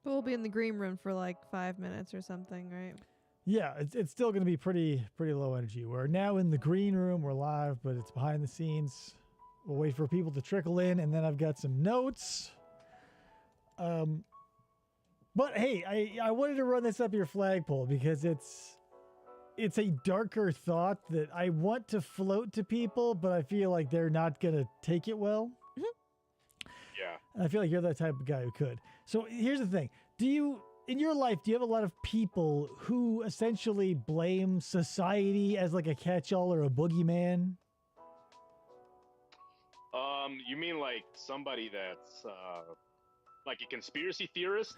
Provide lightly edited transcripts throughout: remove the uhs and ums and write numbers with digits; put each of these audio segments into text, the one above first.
But we'll be in the green room for like 5 minutes or something, right? Yeah, it's still going to be pretty low energy. We're now in the green room. We're live, but it's behind the scenes. We'll wait for people to trickle in, and then I've got some notes. But hey, I wanted to run this up your flagpole because it's a darker thought that I want to float to people, but I feel like they're not going to take it well. Yeah. And I feel like you're that type of guy who could. So here's the thing. In your life, do you have a lot of people who essentially blame society as like a catch-all or a boogeyman? You mean like somebody that's like a conspiracy theorist?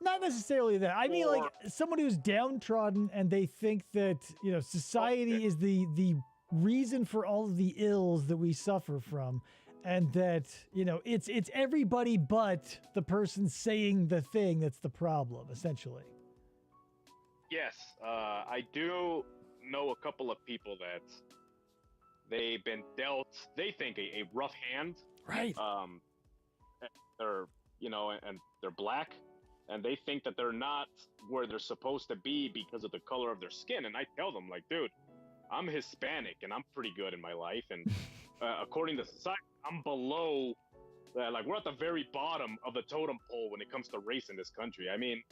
Not necessarily that. I mean like someone who's downtrodden and they think that, society is the reason for all of the ills that we suffer from. And that, it's everybody but the person saying the thing that's the problem, essentially. Yes, I do know a couple of people that they've been dealt, they think, a rough hand. Right. They're, and they're black, and they think that they're not where they're supposed to be because of the color of their skin. And I tell them, like, dude, I'm Hispanic, and I'm pretty good in my life. And according to society, I'm below, like we're at the very bottom of the totem pole when it comes to race in this country. I mean,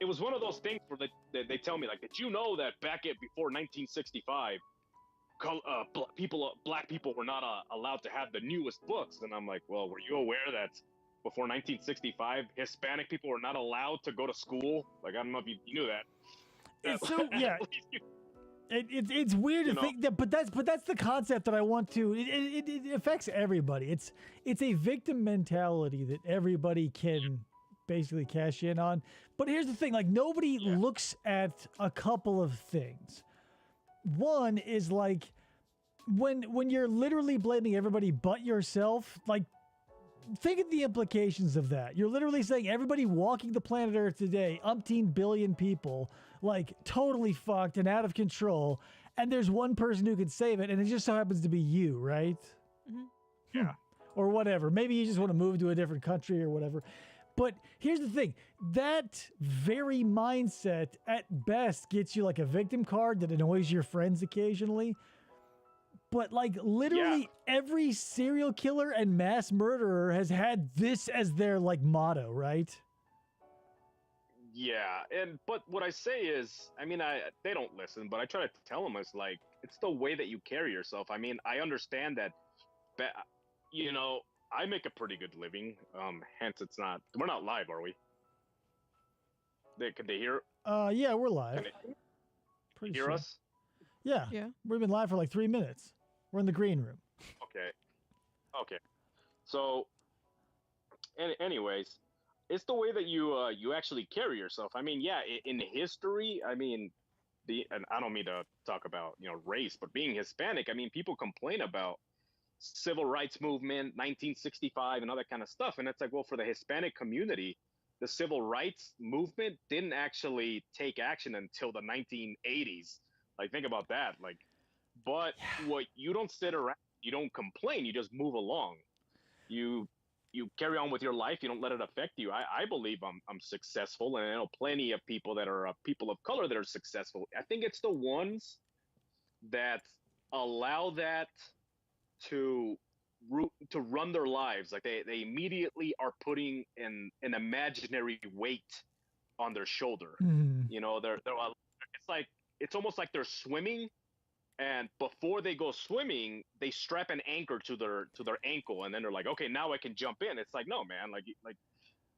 it was one of those things where they tell me, like, did you know that before 1965, black people were not allowed to have the newest books? And I'm like, well, were you aware that before 1965, Hispanic people were not allowed to go to school? Like, I don't know if you knew that. It's so, yeah. It's weird to think that, but that's the concept that I want to. It affects everybody. It's a victim mentality that everybody can basically cash in on. But here's the thing: like nobody looks at a couple of things. One is like when you're literally blaming everybody but yourself. Like, think of the implications of that. You're literally saying everybody walking the planet Earth today, umpteen billion people, like totally fucked and out of control, and there's one person who can save it, and it just so happens to be you, right? Mm-hmm. Yeah. Or whatever. Maybe you just want to move to a different country or whatever. But here's the thing. That very mindset at best gets you like a victim card that annoys your friends occasionally. But like literally every serial killer and mass murderer has had this as their like motto, right? Yeah, but what I say is, I mean, they don't listen, but I try to tell them it's like it's the way that you carry yourself. I mean, I understand that, I make a pretty good living. Hence, we're not live, are we? Can they hear? Yeah, we're live. Can Pretty hear sure. us? Yeah. We've been live for like 3 minutes. We're in the green room. Okay. So, anyways, it's the way that you actually carry yourself. I mean, yeah, in history, I mean, and I don't mean to talk about race, but being Hispanic, I mean, people complain about civil rights movement, 1965, and all that kind of stuff, and it's like, well, for the Hispanic community, the civil rights movement didn't actually take action until the 1980s. Like, think about that. Like, but what you don't sit around, you don't complain, you just move along. You carry on with your life. You don't let it affect you. I believe I'm successful, and I know plenty of people that are people of color that are successful. I think it's the ones that allow that to run their lives. Like they immediately are putting an imaginary weight on their shoulder. Mm-hmm. They're it's almost like they're swimming, and before they go swimming, they strap an anchor to their ankle, and then they're like, okay, now I can jump in. It's like, no, man, like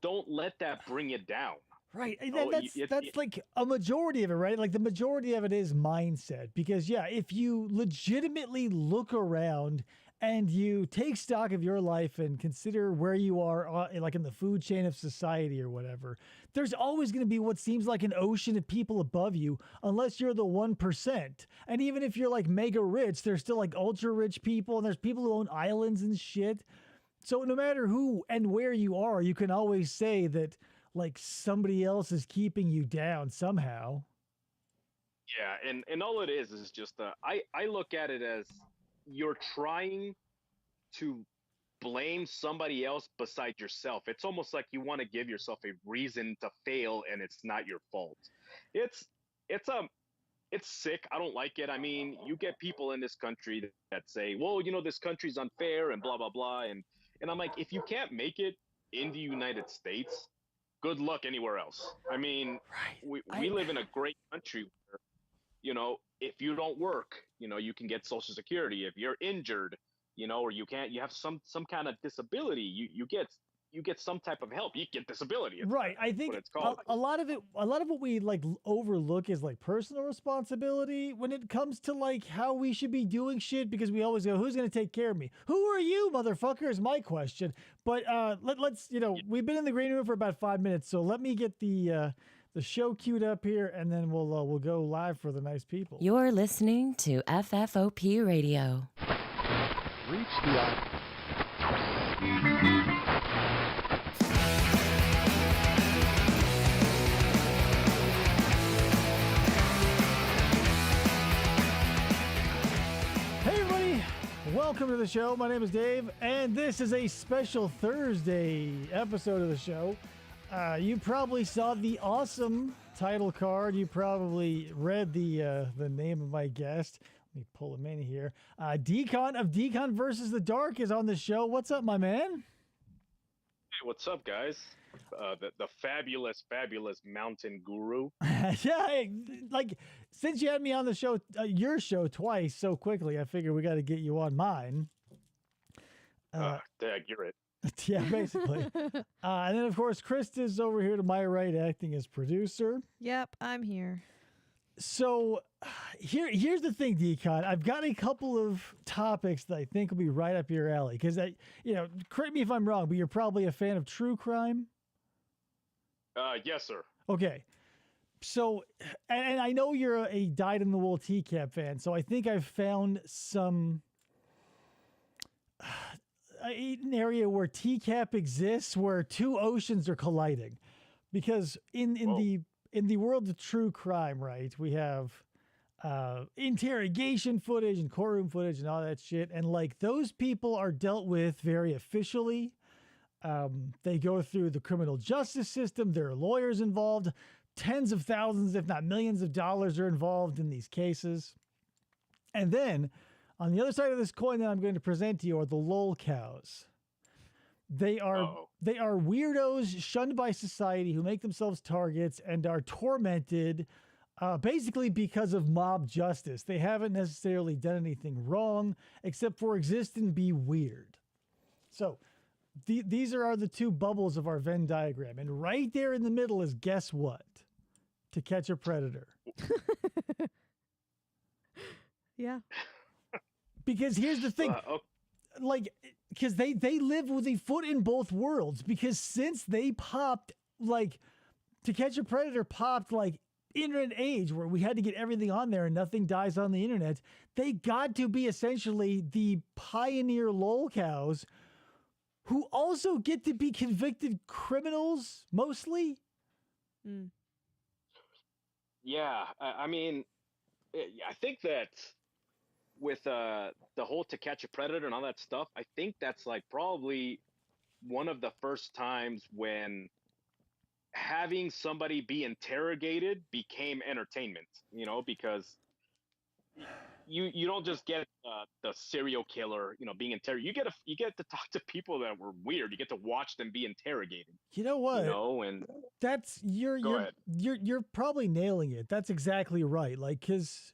don't let that bring you down. Right. That's like a majority of it, right? Like the majority of it is mindset, because if you legitimately look around and you take stock of your life and consider where you are, like in the food chain of society or whatever, there's always going to be what seems like an ocean of people above you, unless you're the 1%. And even if you're like mega rich, there's still like ultra rich people, and there's people who own islands and shit. So no matter who and where you are, you can always say that like somebody else is keeping you down somehow. Yeah, and all it is just I look at it as you're trying to blame somebody else besides yourself. It's almost like you want to give yourself a reason to fail, and it's not your fault. It's it's a it's sick. I don't like it. I mean, you get people in this country that say, well, this country's unfair and blah, blah, blah. And I'm like, if you can't make it in the United States, good luck anywhere else. I mean, we live in a great country where, if you don't work, you can get Social Security. If you're injured, or you have some kind of disability, you get some type of help. You get disability. Right. I think a lot of what we like overlook is like personal responsibility when it comes to like how we should be doing shit, because we always go, who's going to take care of me? Who are you, motherfucker, is my question. But let's, we've been in the green room for about 5 minutes. So let me get the show queued up here, and then we'll go live for the nice people. You're listening to FFOP Radio. Reach the Welcome to the show. My name is Dave, and this is a special Thursday episode of the show. You probably saw the awesome title card. You probably read the name of my guest. Let me pull him in here. Dkon of Dkon versus the Dark is on the show. What's up, my man? Hey, what's up, guys? The fabulous mountain guru. Yeah, like since you had me on the show, your show twice so quickly, I figure we got to get you on mine. Dag, you're it. Yeah, basically. And then of course, Chris is over here to my right, acting as producer. Yep, I'm here. So here's the thing, Dkon. I've got a couple of topics that I think will be right up your alley. Because correct me if I'm wrong, but you're probably a fan of true crime. Yes, sir. Okay. So, and I know you're a dyed-in-the-wool TCAP fan, so I think I've found an area where TCAP exists, where two oceans are colliding. Because in the world of true crime, right, we have interrogation footage and courtroom footage and all that shit, and like those people are dealt with very officially. They go through the criminal justice system. There are lawyers involved. Tens of thousands, if not millions of dollars are involved in these cases. And then on the other side of this coin that I'm going to present to you are the lol cows. They are weirdos shunned by society who make themselves targets and are tormented basically because of mob justice. They haven't necessarily done anything wrong except for exist and be weird. So these are the two bubbles of our Venn diagram. And right there in the middle is, guess what? To Catch a Predator. Yeah. Because here's the thing. Like, because they live with a foot in both worlds. Because since they popped, like, To Catch a Predator popped, like, internet age where we had to get everything on there and nothing dies on the internet, they got to be essentially the pioneer lolcows who also get to be convicted criminals, mostly. Mm. Yeah, I mean, I think that with the whole To Catch a Predator and all that stuff, I think that's like probably one of the first times when having somebody be interrogated became entertainment, because you don't just get the serial killer, being interrogated. You get to talk to people that were weird. You get to watch them be interrogated. You know what? And that's you're probably nailing it. That's exactly right. Like, because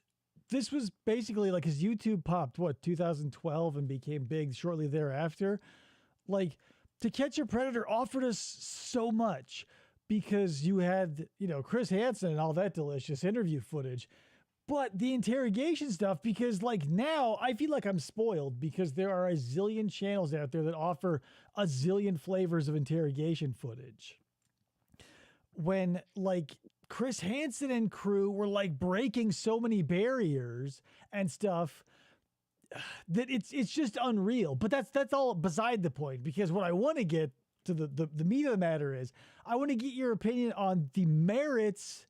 this was basically like, his YouTube popped 2012 and became big shortly thereafter. Like, To Catch a Predator offered us so much because you had Chris Hansen and all that delicious interview footage. But the interrogation stuff, because like now I feel like I'm spoiled because there are a zillion channels out there that offer a zillion flavors of interrogation footage. When like Chris Hansen and crew were like breaking so many barriers and stuff that it's just unreal. But that's all beside the point, because what I want to get to the meat of the matter is I want to get your opinion on the merits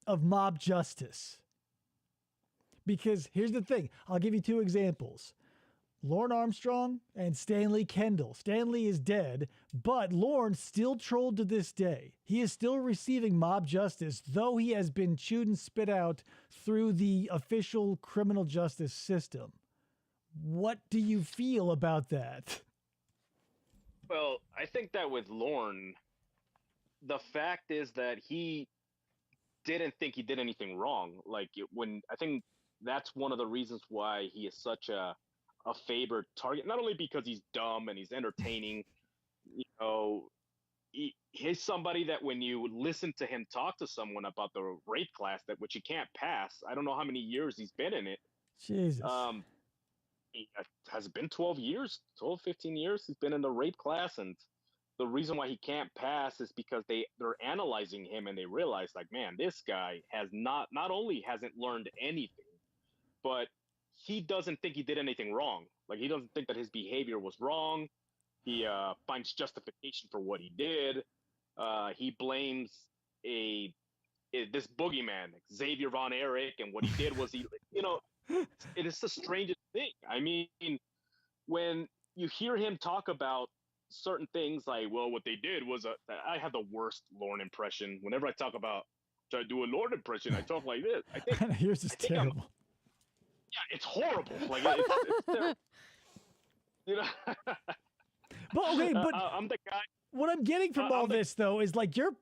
of mob justice. Because here's the thing. I'll give you two examples. Lorne Armstrong and Stanley Kendall. Stanley is dead, but Lorne still trolled to this day. He is still receiving mob justice, though he has been chewed and spit out through the official criminal justice system. What do you feel about that? Well, I think that with Lorne, the fact is that he didn't think he did anything wrong. Like when I think that's one of the reasons why he is such a favored target. Not only because he's dumb and he's entertaining, you know, he's somebody that when you listen to him talk to someone about the rape class that which he can't pass. I don't know how many years he's been in it. Jesus. Has it been 12 years, 12, 15 years he's been in the rape class, and the reason why he can't pass is because they're analyzing him and they realize like, man, this guy has not only hasn't learned anything, but he doesn't think he did anything wrong. Like he doesn't think that his behavior was wrong. He finds justification for what he did. He blames this boogeyman, Xavier Von Erich, and what he did was it is the strangest thing. I mean, when you hear him talk about certain things like, well, what they did was I have the worst Lorne impression. Whenever I try to do a Lorne impression, I talk like this. I think yours is terrible. Yeah, it's horrible. Like it's terrible. You know. But okay, but I'm the guy. What I'm getting from all this though is like you're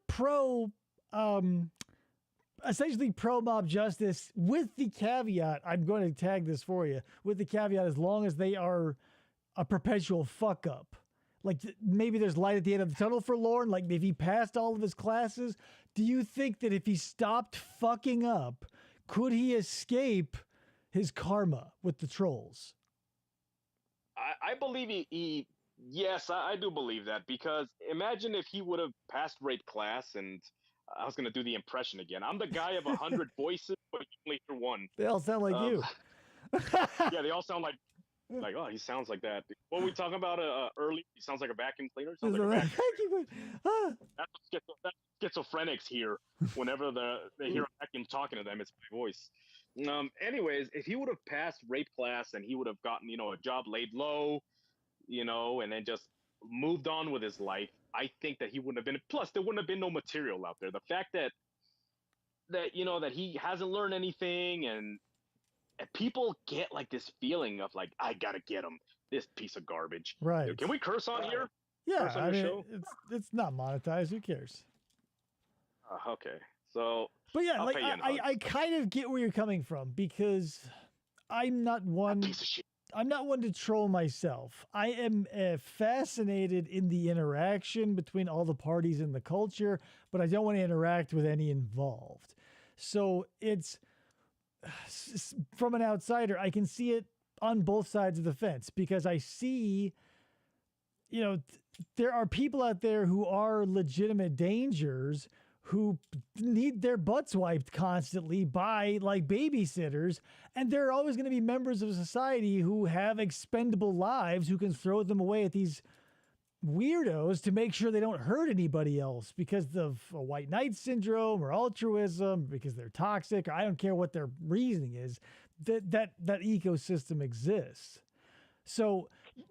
essentially pro mob justice with the caveat. I'm going to tag this for you with the caveat as long as they are a perpetual fuck up. Like maybe there's light at the end of the tunnel for Lorne. Like if he passed all of his classes, do you think that if he stopped fucking up, could he escape his karma with the trolls? I believe he yes, I do believe that, because imagine if he would have passed rape class, and I was going to do the impression again. I'm the guy of 100 voices, but you only hear one. They all sound like you. Yeah, they all sound like, oh, he sounds like that. What were we talking about earlier? He sounds like a vacuum cleaner. Sounds like a vacuum cleaner. That's schizophrenics here. Whenever they hear a vacuum talking to them, it's my voice. Anyways, if he would have passed rape class and he would have gotten, a job laid low, and then just moved on with his life, I think that he wouldn't have been. Plus, there wouldn't have been no material out there. The fact that he hasn't learned anything, and people get like this feeling of like, I gotta get him, this piece of garbage. Right? Can we curse on here? Yeah, curse on your show? it's not monetized. Who cares? Okay, so. But yeah, like I kind of get where you're coming from, because I'm not one. Piece of shit. I'm not one to troll myself. I am fascinated in the interaction between all the parties in the culture, but I don't want to interact with any involved. So it's from an outsider, I can see it on both sides of the fence, because I see, there are people out there who are legitimate dangers who need their butts wiped constantly by like babysitters. And there are always going to be members of society who have expendable lives who can throw them away at these weirdos to make sure they don't hurt anybody else because of a white knight syndrome or altruism, because they're toxic, or I don't care what their reasoning is, that ecosystem exists. So,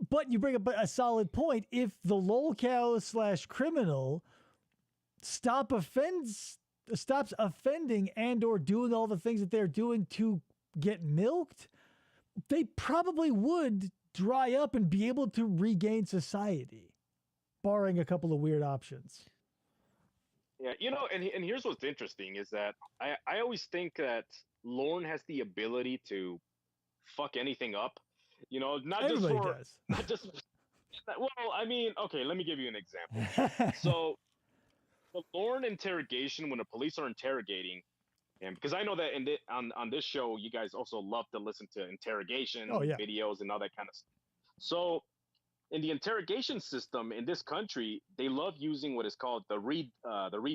but you bring up a solid point. If the lolcow / criminal stops offending and or doing all the things that they're doing to get milked, they probably would dry up and be able to regain society, barring a couple of weird options. Yeah, and here's what's interesting is that I always think that Lorne has the ability to fuck anything up. Everybody does. Not just. Well, I mean, okay, let me give you an example. So, the Lorne interrogation, when the police are interrogating him, because I know that on this show, you guys also love to listen to interrogation videos and all that kind of stuff. So, in the interrogation system in this country, they love using what is called the Reed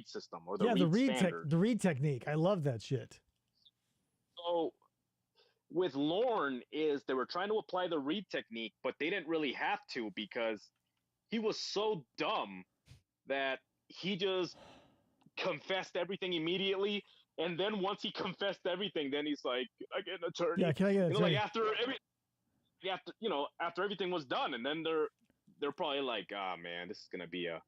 system, or the Reed standard. The Reed technique. I love that shit. So, with Lorne, they were trying to apply the Reed technique, but they didn't really have to, because he was so dumb that he just confessed everything immediately. And then once he confessed everything, then he's like, I get an attorney. Yeah, can I get an attorney? Like after everything was done, and then they're probably like, ah, man, this is gonna be a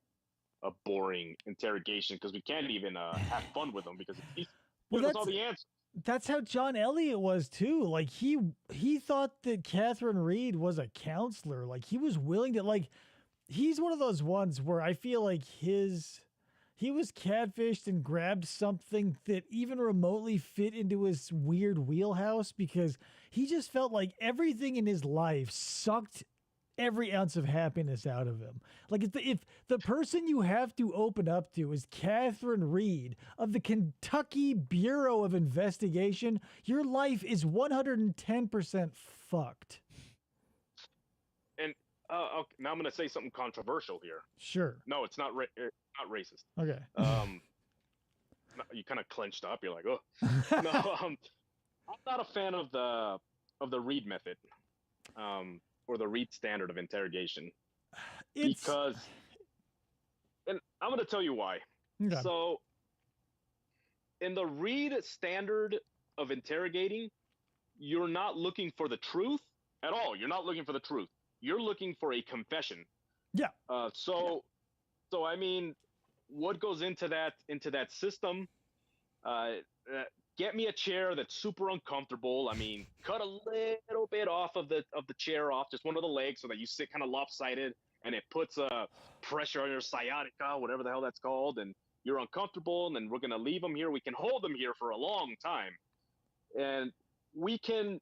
boring interrogation because we can't even have fun with them because he's Well, giving us all the answers. that's how John Elliott was too. Like he thought that Catherine Reed was a counselor. Like he was willing to he's one of those ones where I feel like he was catfished and grabbed something that even remotely fit into his weird wheelhouse because he just felt like everything in his life sucked every ounce of happiness out of him. Like if the person you have to open up to is Catherine Reed of the Kentucky Bureau of Investigation, your life is 110% fucked. And okay, now I'm going to say something controversial here. Sure. No, it's not not racist. Okay. You kind of clenched up. You're like, oh. No, I'm not a fan of the Reed method. Or the Reed standard of interrogation. Because, and I'm going to tell you why. Okay. So, in the Reed standard of interrogating, you're not looking for the truth at all. You're not looking for the truth. You're looking for a confession. Yeah. So I mean, what goes into that system? Get me a chair that's super uncomfortable. I mean, cut a little bit off of the chair off, just one of the legs, so that you sit kind of lopsided, and it puts pressure on your sciatica, whatever the hell that's called, and you're uncomfortable. And then we're gonna leave them here. We can hold them here for a long time, and we can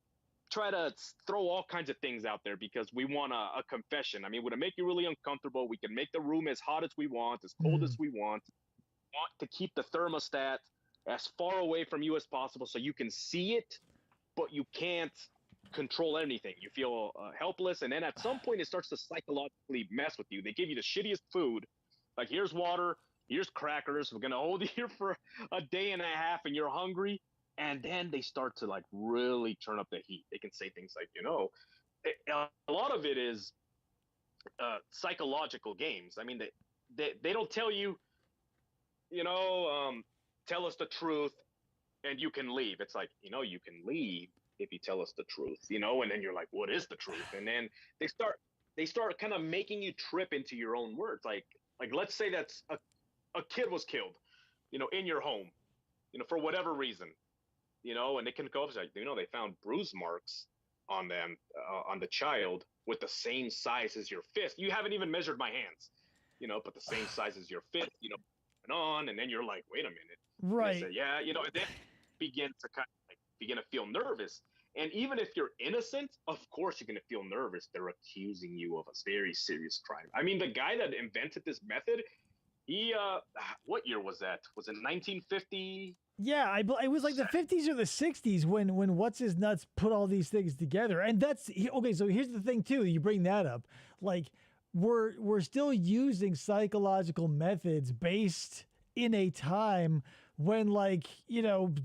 try to throw all kinds of things out there because we want a confession. I mean, would it make you really uncomfortable? We can make the room as hot as we want, as cold as we want. We want to keep the thermostat as far away from you as possible so you can see it, but you can't control anything. You feel helpless, and then at some point it starts to psychologically mess with you. They give you the shittiest food, like here's water, here's crackers, we're going to hold you here for a day and a half, and you're hungry, and then they start to like really turn up the heat. They can say things like, a lot of it is psychological games. I mean, they don't tell you, tell us the truth and you can leave. It's like, you can leave if you tell us the truth, and then you're like, what is the truth? And then they start kind of making you trip into your own words. Like let's say that's a kid was killed, in your home, for whatever reason, and they can go up and say, they found bruise marks on them, on the child with the same size as your fist. You haven't even measured my hands, but the same size as your fist, and then you're like, wait a minute. Right. Say, yeah, and then begin to feel nervous. And even if you're innocent, of course you're going to feel nervous. They're accusing you of a very serious crime. I mean, the guy that invented this method, he, what year was that? Was it 1950? Yeah, it was like the 50s or the 60s when What's His Nuts put all these things together. And that's, okay, so here's the thing too, you bring that up. Like, we're still using psychological methods based in a time when, like,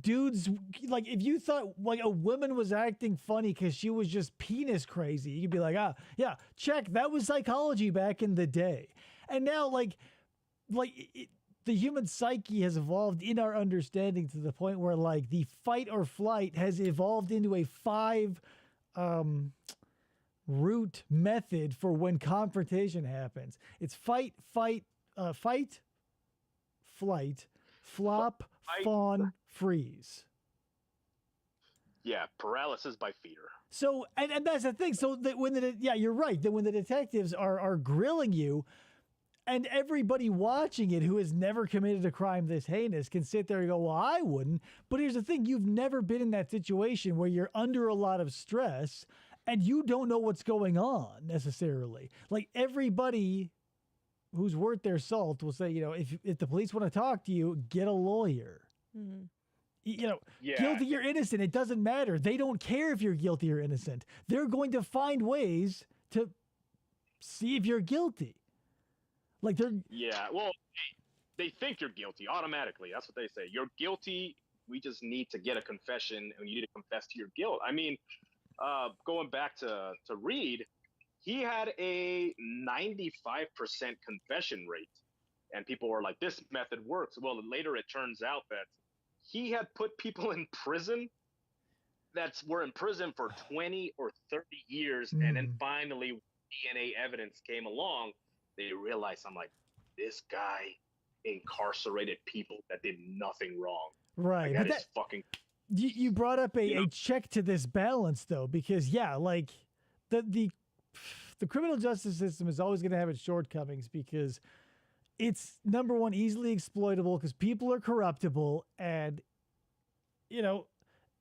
dudes, like, if you thought like a woman was acting funny because she was just penis crazy, you'd be like, yeah, check, that was psychology back in the day. And now, the human psyche has evolved in our understanding to the point where, like, the fight or flight has evolved into a 5 route method for when confrontation happens. It's fight, flight, flop, fawn, freeze. Yeah, paralysis by fear. So, and that's the thing. So that you're right. That when the detectives are grilling you, and everybody watching it who has never committed a crime this heinous can sit there and go, well, I wouldn't. But here's the thing. You've never been in that situation where you're under a lot of stress and you don't know what's going on necessarily. Like, everybody who's worth their salt will say, if the police want to talk to you, get a lawyer. Mm-hmm. Guilty or innocent, it doesn't matter. They don't care if you're guilty or innocent. They're going to find ways to see if you're guilty. Like, well, they think you're guilty automatically. That's what they say. You're guilty. We just need to get a confession, and you need to confess to your guilt. I mean, going back to Reed, he had a 95% confession rate, and people were like, this method works. Well, later it turns out that he had put people in prison were in prison for 20 or 30 years, and then finally DNA evidence came along. They realized, I'm like, this guy incarcerated people that did nothing wrong. Right. Like, that is fucking. You brought up a check to this balance though, because like the criminal justice system is always going to have its shortcomings because it's number one, easily exploitable because people are corruptible, and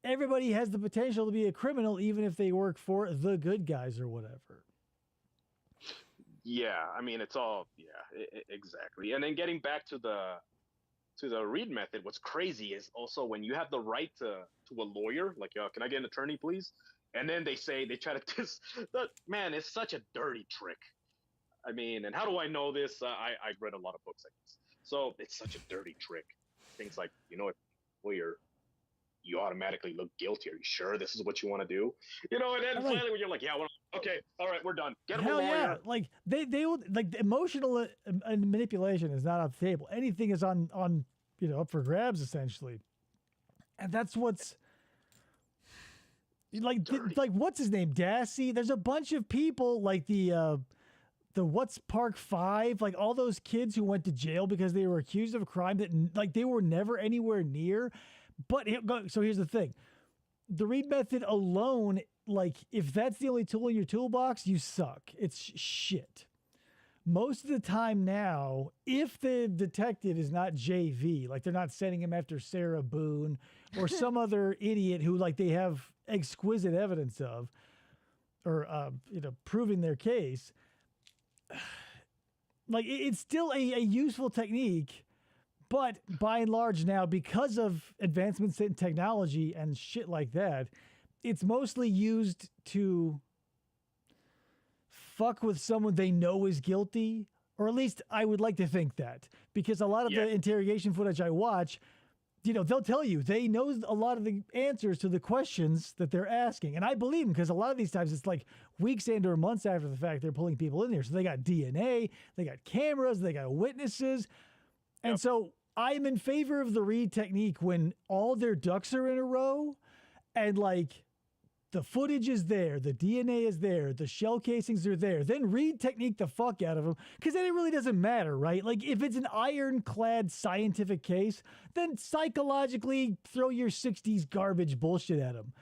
everybody has the potential to be a criminal even if they work for the good guys or whatever. Yeah, I mean, it's all exactly. And then getting back to the Reed method, what's crazy is also when you have the right to a lawyer, like, can I get an attorney, please? And then they try to man, it's such a dirty trick. I mean, and how do I know this? I've read a lot of books like this. So it's such a dirty trick. Things like, if lawyer, you automatically look guilty. Are you sure this is what you want to do? And then finally when you're like, yeah, well, okay, all right, we're done. Get him a lawyer. Yeah. Like they will, like, emotional manipulation is not off the table. Anything is on up for grabs essentially. And that's what's like what's his name? Dassey. There's a bunch of people like the What's Park 5, like all those kids who went to jail because they were accused of a crime that like they were never anywhere near. But so here's the thing. The Reed method alone, like if that's the only tool in your toolbox, you suck. It's shit. Most of the time now, if the detective is not JV, like they're not sending him after Sarah Boone or some other idiot who like they have exquisite evidence of or, proving their case, like it's still a useful technique, but by and large now, because of advancements in technology and shit like that, it's mostly used to fuck with someone they know is guilty, or at least I would like to think that, because a lot of the interrogation footage I watch, they'll tell you they know a lot of the answers to the questions that they're asking. And I believe them because a lot of these times it's like weeks and or months after the fact they're pulling people in there. So they got DNA, they got cameras, they got witnesses. And so I'm in favor of the Reed technique when all their ducks are in a row and like the footage is there, the DNA is there, the shell casings are there. Then Reed technique the fuck out of them, because then it really doesn't matter, right? Like if it's an ironclad scientific case, then psychologically throw your 60s garbage bullshit at them.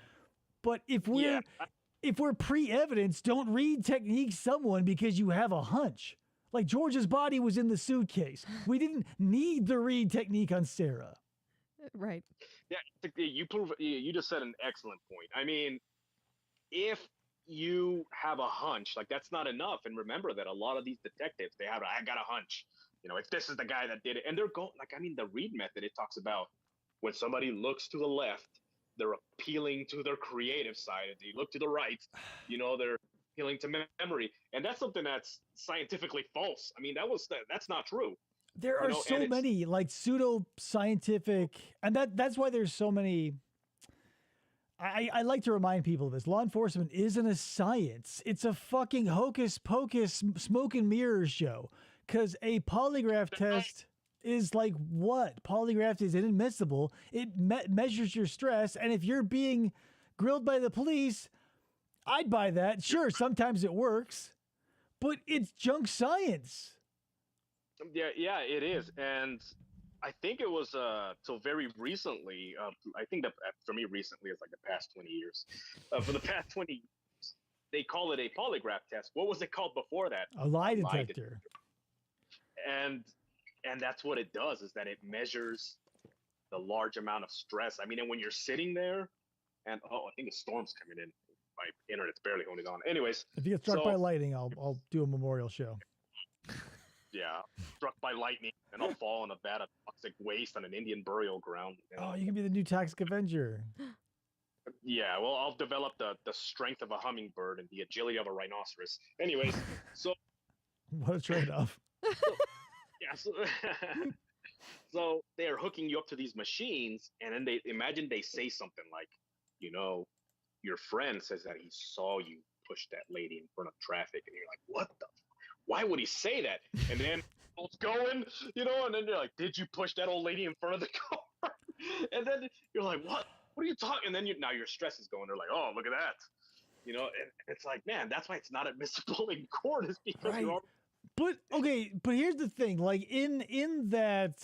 But if we're pre-evidence, don't Reed technique someone because you have a hunch. Like George's body was in the suitcase. We didn't need the Reed technique on Sarah. Right. Yeah, you just said an excellent point. I mean, if you have a hunch, like that's not enough. And remember that a lot of these detectives, I got a hunch, if this is the guy that did it, and they're going the Reed method, it talks about when somebody looks to the left, they're appealing to their creative side. If they look to the right, they're appealing to memory. And that's something that's scientifically false. I mean, that's not true. There are so many like pseudo-scientific, and that's why there's so many. I like to remind people of this. Law enforcement isn't a science. It's a fucking hocus pocus smoke and mirrors show. Because a polygraph test is like what? Polygraph is inadmissible. It measures your stress. And if you're being grilled by the police, I'd buy that. Sure, sometimes it works. But it's junk science. Yeah, it is. And I think it was till very recently. I think that for me recently is like the past 20 years. For the past 20 years, they call it a polygraph test. What was it called before that? A lie detector. And that's what it does, is that it measures the large amount of stress. I mean, and when you're sitting there, and I think a storm's coming in. My internet's barely holding on. Anyways, if you get struck by lightning, I'll do a memorial show. Yeah, struck by lightning, and I'll fall in a vat of toxic waste on an Indian burial ground. Oh, you can be the new Toxic Avenger. Yeah, well, I'll develop the strength of a hummingbird and the agility of a rhinoceros. Anyways, so... What a trade-off. So they're hooking you up to these machines, and then they say something like, your friend says that he saw you push that lady in front of traffic, and you're like, what the why would he say that? And then it's going, and then you're like, did you push that old lady in front of the car? And then you're like, what? what are you talking? And then now your stress is going. They're like, oh, look at that. And it's like, man, that's why it's not admissible in court is because Right. you're all. But okay, but here's the thing. Like in that,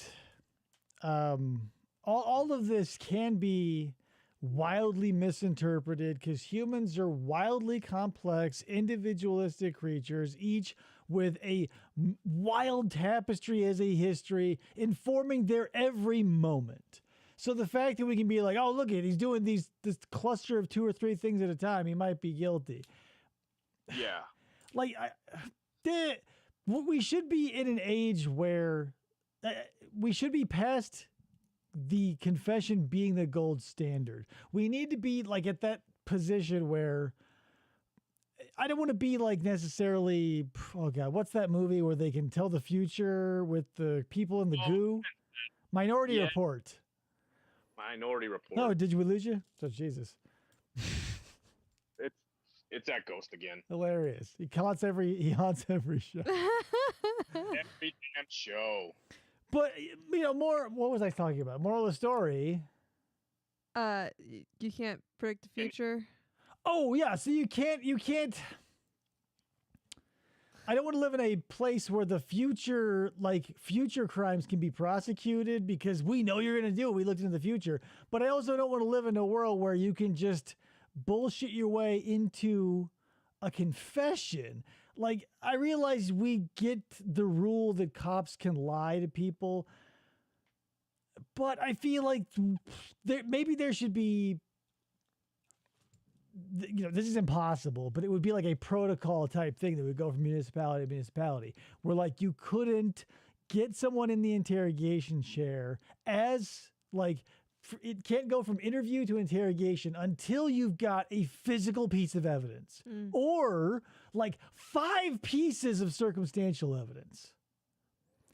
all of this can be wildly misinterpreted because humans are wildly complex, individualistic creatures, each with a wild tapestry as a history, informing their every moment. So the fact that we can be like, oh, look at he's doing this cluster of 2 or 3 things at a time, he might be guilty. Yeah. Like, we should be in an age where we should be past the confession being the gold standard. We need to be like at that position where I don't want to be like necessarily, oh God, what's that movie where they can tell the future with the people in the goo? Minority Report. Minority Report. No, did we lose you? Oh, Jesus. It's that ghost again. Hilarious. He haunts every show. Every damn show. But more. What was I talking about? Moral of the story. You can't predict the future. Oh yeah, so you can't. I don't want to live in a place where the future crimes can be prosecuted because we know you're going to do it. We looked into the future, but I also don't want to live in a world where you can just bullshit your way into a confession. Like, I realize we get the rule that cops can lie to people, but I feel like maybe there should be, this is impossible, but it would be like a protocol type thing that would go from municipality to municipality, where like you couldn't get someone in the interrogation chair as like, it can't go from interview to interrogation until you've got a physical piece of evidence or like 5 pieces of circumstantial evidence.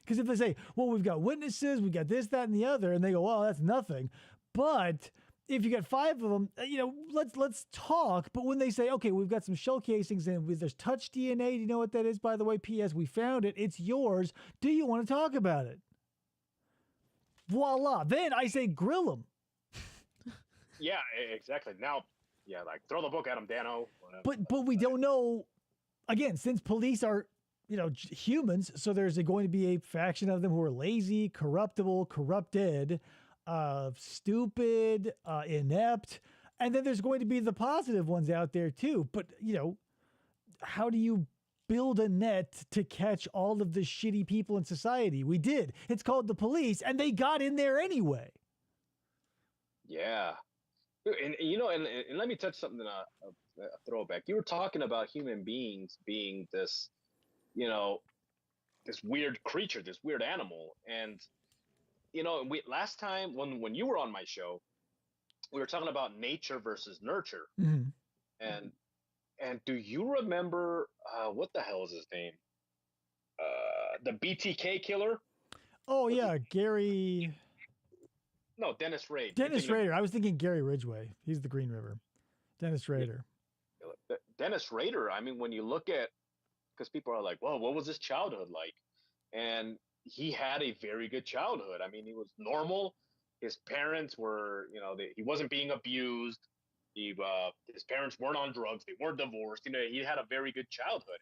Because if they say, well, we've got witnesses, we got this, that, and the other, and they go, well, that's nothing. But if you got 5 of them, let's talk. But when they say, okay, we've got some shell casings and there's touch DNA. Do you know what that is? By the way, P.S. We found it. It's yours. Do you want to talk about it? Voila. Then I say grill them. Yeah, exactly. Now, yeah, like throw the book at them, Dano. But we don't know. Again, since police are humans, so there's going to be a faction of them who are lazy, corruptible, corrupted, stupid, inept, and then there's going to be the positive ones out there too. But how do you build a net to catch all of the shitty people in society? We did. It's called the police, and they got in there anyway. Yeah. And and let me touch something, a throwback. You were talking about human beings being this, this weird creature, this weird animal. And, last time when you were on my show, we were talking about nature versus nurture. Mm-hmm. And do you remember, what the hell is his name? The BTK killer? Oh, yeah, Gary. No, Dennis Rader. Dennis Rader. I was thinking Gary Ridgway. He's the Green River. Dennis Rader. Dennis Rader, I mean, when you look at, because people are like, well, what was his childhood like? And he had a very good childhood. I mean, he was normal. His parents were, he wasn't being abused. His parents weren't on drugs. They weren't divorced. He had a very good childhood.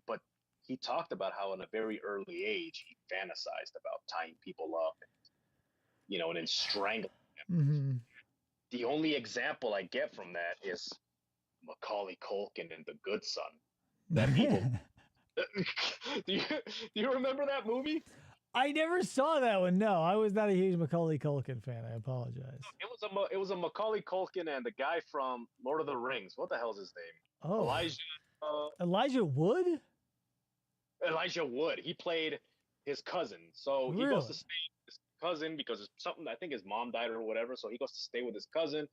But he talked about how in a very early age, he fantasized about tying people up and then strangling them. Mm-hmm. The only example I get from that is Macaulay Culkin in The Good Son. That people. do you remember that movie? I never saw that one. No, I was not a huge Macaulay Culkin fan. I apologize. It was a Macaulay Culkin and the guy from Lord of the Rings. What the hell's his name? Oh, Elijah Wood. Elijah Wood. He played his cousin. So he goes to stay with his cousin because it's something. I think his mom died or whatever. So he goes to stay with his cousin,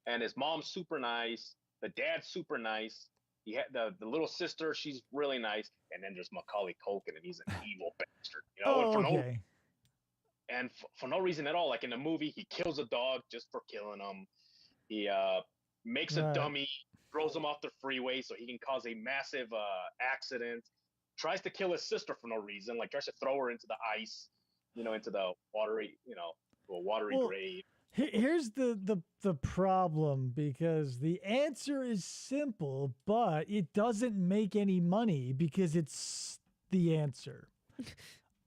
and his mom's super nice. The dad's super nice. He had the little sister. She's really nice. And then there's Macaulay Culkin, and he's an evil bastard. Okay. And for no reason at all. Like in the movie, he kills a dog just for killing him. He makes a dummy, throws him off the freeway so he can cause a massive accident. Tries to kill his sister for no reason. Like tries to throw her into the ice, into the watery, to a watery grave. Here's the problem, because the answer is simple, but it doesn't make any money because it's the answer.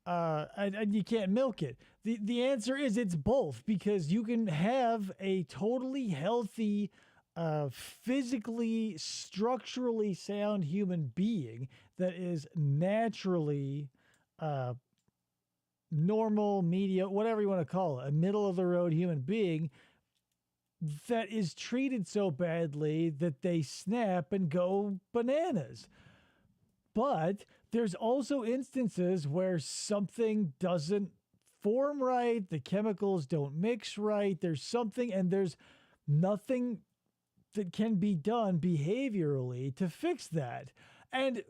And you can't milk it. The answer is it's both, because you can have a totally healthy, physically, structurally sound human being that is naturally normal, media, whatever you want to call it, a middle of the road human being that is treated so badly that they snap and go bananas. But there's also instances where something doesn't form right, the chemicals don't mix right, there's something, and there's nothing that can be done behaviorally to fix that. And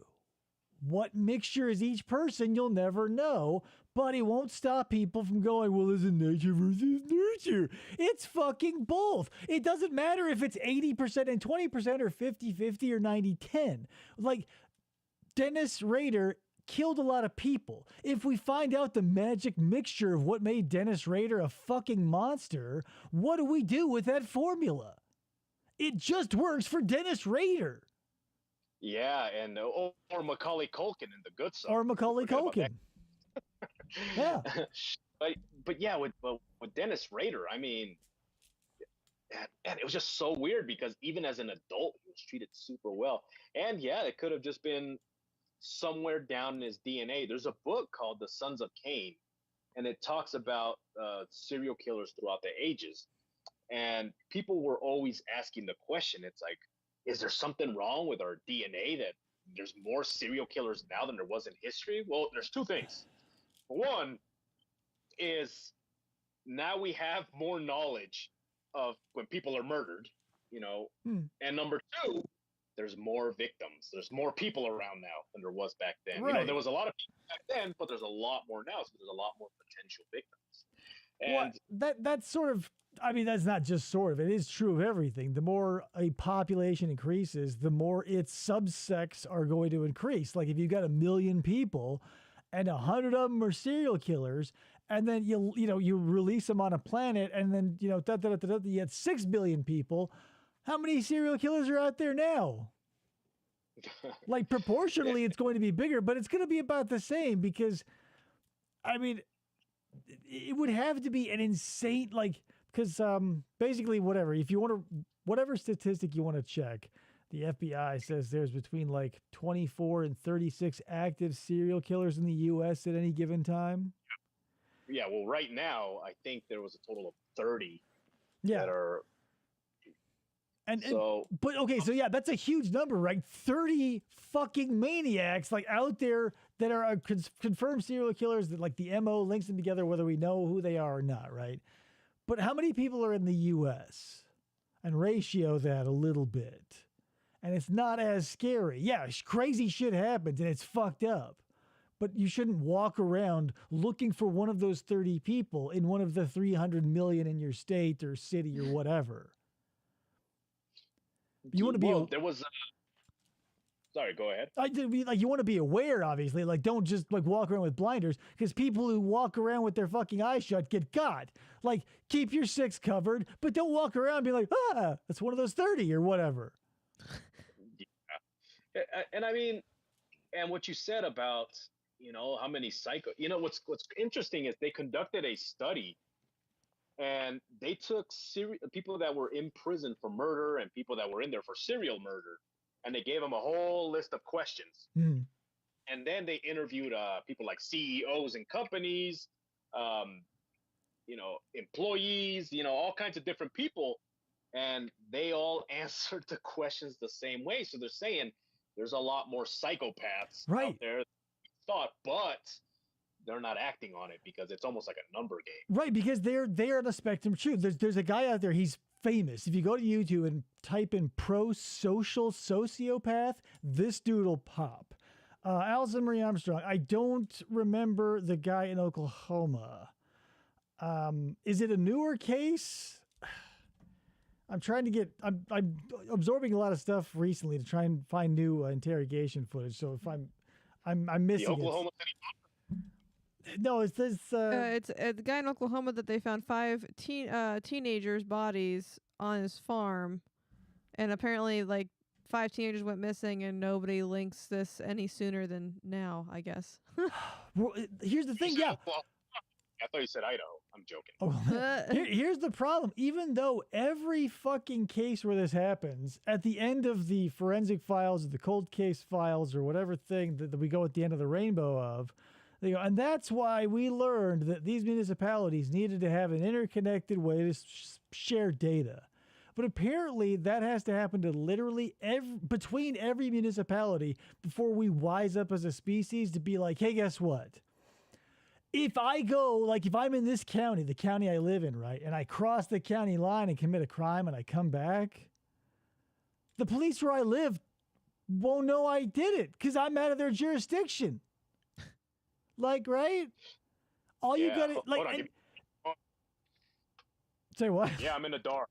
what mixture is each person, you'll never know, but it won't stop people from going, well, is it nature versus nurture? It's fucking both. It doesn't matter if it's 80% and 20% or 50-50 or 90-10. Like, Dennis Rader killed a lot of people. If we find out the magic mixture of what made Dennis Rader a fucking monster, what do we do with that formula? It just works for Dennis Rader. Yeah, and or Macaulay Culkin in The Good Son. Or Macaulay Culkin. Yeah. But yeah, with Dennis Rader, I mean, and it was just so weird because even as an adult, he was treated super well. And yeah, it could have just been somewhere down in his DNA. There's a book called The Sons of Cain, and it talks about serial killers throughout the ages. And people were always asking the question, it's like, is there something wrong with our DNA that there's more serial killers now than there was in history? Well, there's two things. One is now we have more knowledge of when people are murdered, and number two, there's more victims. There's more people around now than there was back then. Right. There was a lot of people back then, but there's a lot more now, so there's a lot more potential victims. And that's sort of, I mean, that's not just sort of, it is true of everything. The more a population increases, the more its subsects are going to increase. Like if you've got 1 million people and 100 of them are serial killers, and then you release them on a planet, and then you had 6 billion people. How many serial killers are out there now? Like proportionally, it's going to be bigger, but it's going to be about the same because, I mean, it would have to be an insane, like, because basically if you want to, whatever statistic you want to check, the FBI says there's between like 24 and 36 active serial killers in the U.S. at any given time. Yeah, well, right now, I think there was a total of 30 yeah. that are. But okay, so yeah, that's a huge number, right? 30 fucking maniacs like out there that are confirmed serial killers that like the MO links them together, whether we know who they are or not, right? But how many people are in the U.S.? And ratio that a little bit. And it's not as scary. Yeah, crazy shit happens and it's fucked up. But you shouldn't walk around looking for one of those 30 people in one of the 300 million in your state or city or whatever. You want to be. There was. Sorry, go ahead. You want to be aware, obviously. Like, don't just like walk around with blinders, because people who walk around with their fucking eyes shut get got. Like, keep your 6 covered, but don't walk around and be like, that's one of those 30 or whatever. Yeah, and I mean, and what you said about how many psycho. What's interesting is they conducted a study. And they took people that were in prison for murder and people that were in there for serial murder, and they gave them a whole list of questions. Mm. And then they interviewed people like CEOs and companies, employees, all kinds of different people, and they all answered the questions the same way. So they're saying there's a lot more psychopaths out there than we thought, but they're not acting on it because it's almost like a number game. Right, because they're on the spectrum too. There's a guy out there, he's famous. If you go to YouTube and type in pro-social sociopath, this dude will pop. Allison Marie Armstrong. I don't remember the guy in Oklahoma. Is it a newer case? I'm trying to get. I'm absorbing a lot of stuff recently to try and find new interrogation footage. So if I'm missing the Oklahoma City. No, it's this. It's the guy in Oklahoma that they found 5 teenagers' bodies on his farm, and apparently like 5 teenagers went missing, and nobody links this any sooner than now, I guess. Well, here's the thing. Yeah. Well, I thought you said Idaho. I'm joking. Oh, here's the problem. Even though every fucking case where this happens, at the end of the forensic files, or the cold case files, or whatever thing that we go at the end of the rainbow of, they go, and that's why we learned that these municipalities needed to have an interconnected way to share data. But apparently that has to happen to literally between every municipality before we wise up as a species to be like, hey, guess what? If I go, like if I'm in this county, the county I live in, right, and I cross the county line and commit a crime and I come back, the police where I live won't know I did it because I'm out of their jurisdiction. Like, right? All you gotta, like, hold on, say what? Yeah, I'm in the dark.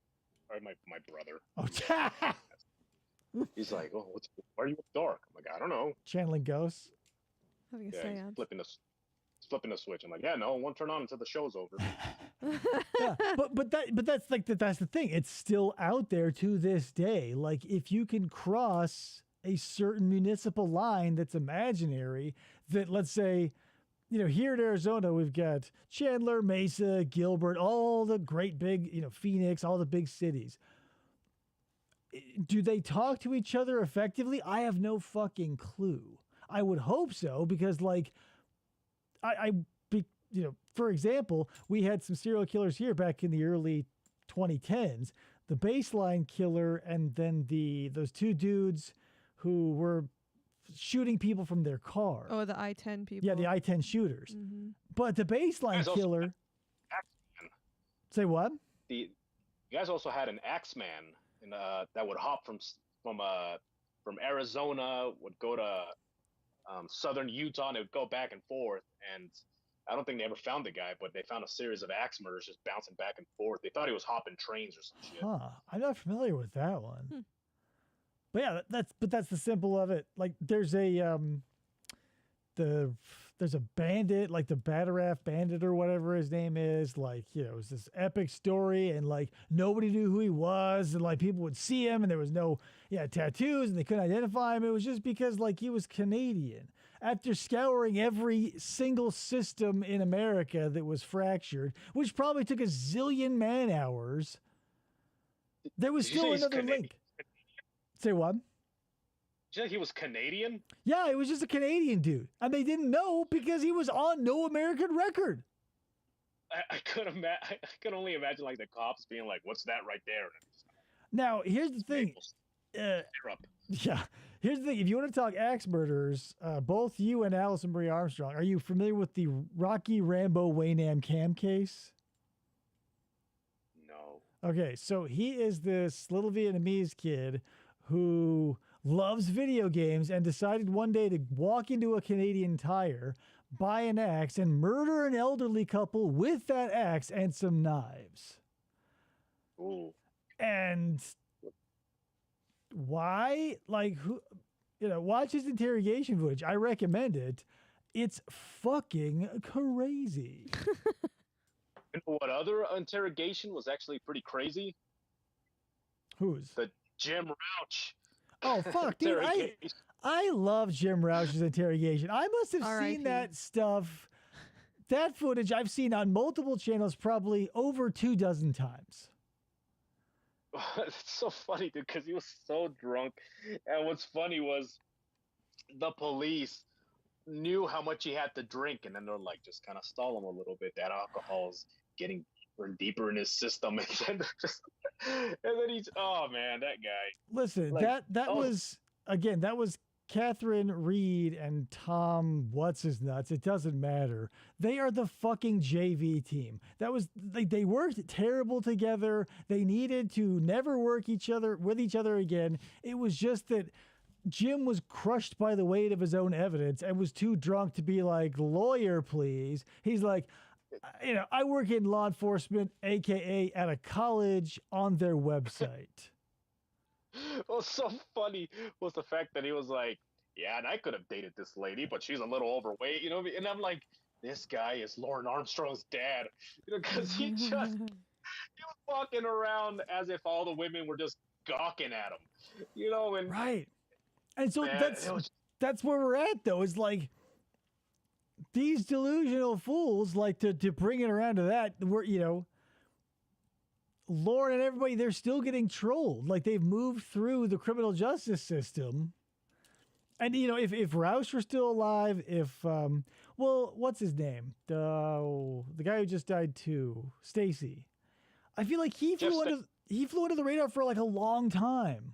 Or my brother. Oh, He's like, oh, why are you in the dark? I'm like, I don't know. channeling ghosts. Having a Yeah, seance. he's flipping the switch. I'm like, yeah, no, it won't turn on until the show's over. Yeah, but that's like that's the thing. It's still out there to this day. Like if you can cross a certain municipal line that's imaginary, that let's say, you know, here in Arizona we've got Chandler, Mesa, Gilbert, all the great big, you know, Phoenix, all the big cities. Do they talk to each other effectively? I have no fucking clue. I would hope so because like you know, for example, we had some serial killers here back in the early 2010s, the baseline killer, and then those 2 dudes who were shooting people from their car. Oh, the I-10 people. Yeah, the I-10 shooters. Mm-hmm. But the baseline killer. Say what? You guys also had an Axeman that would hop from Arizona, would go to southern Utah, and it would go back and forth. And I don't think they ever found the guy, but they found a series of axe murders just bouncing back and forth. They thought he was hopping trains or some shit. Huh. I'm not familiar with that one. But yeah, that's the simple of it. Like there's a there's a bandit, like the Batarath bandit or whatever his name is. Like, you know, it was this epic story, and like nobody knew who he was, and like people would see him, and there was no tattoos, and they couldn't identify him. It was just because like he was Canadian. After scouring every single system in America that was fractured, which probably took a zillion man hours, there was still another link. Say what? Did you think he was Canadian? Yeah, it was just a Canadian dude. And they didn't know because he was on no American record. I could only imagine like the cops being like, what's that right there? Now, here's the thing. Yeah, here's the thing. If you want to talk axe murders, both you and Allison Marie Armstrong, are you familiar with the Rocky Rambo Waynam Cam case? No. Okay, so he is this little Vietnamese kid who loves video games and decided one day to walk into a Canadian Tire, buy an axe, and murder an elderly couple with that axe and some knives. Ooh. And why? Like, who? You know, watch his interrogation footage. I recommend it. It's fucking crazy. You know what other interrogation was actually pretty crazy? Whose? The Jim Rouch. Oh, fuck, dude. I love Jim Rouch's interrogation. I must have R.I.P. seen that stuff, that footage I've seen on multiple channels probably over 24 times. It's so funny, dude, because he was so drunk. And what's funny was the police knew how much he had to drink, and then they're like, just kind of stall him a little bit. That alcohol's getting deeper and deeper in his system. And then he's, oh man, that guy. Listen, like, that was, again, that was Catherine Reed and Tom What's-His-Nuts. It doesn't matter. They are the fucking JV team. That was, they worked terrible together. They needed to never work with each other again. It was just that Jim was crushed by the weight of his own evidence and was too drunk to be like, lawyer, please. He's like, you know, I work in law enforcement, AKA at a college, on their website. What was so funny was the fact that he was like, yeah, and I could have dated this lady, but she's a little overweight, you know? And I'm like, this guy is Lauren Armstrong's dad, because he was walking around as if all the women were just gawking at him, and Right. And so man, that's where we're at, though, is like these delusional fools, like to bring it around to that, we're, Lauren and everybody, they're still getting trolled. Like they've moved through the criminal justice system. And, if Roush were still alive, what's his name? The guy who just died too, Stacy. I feel like he flew under the radar for like a long time.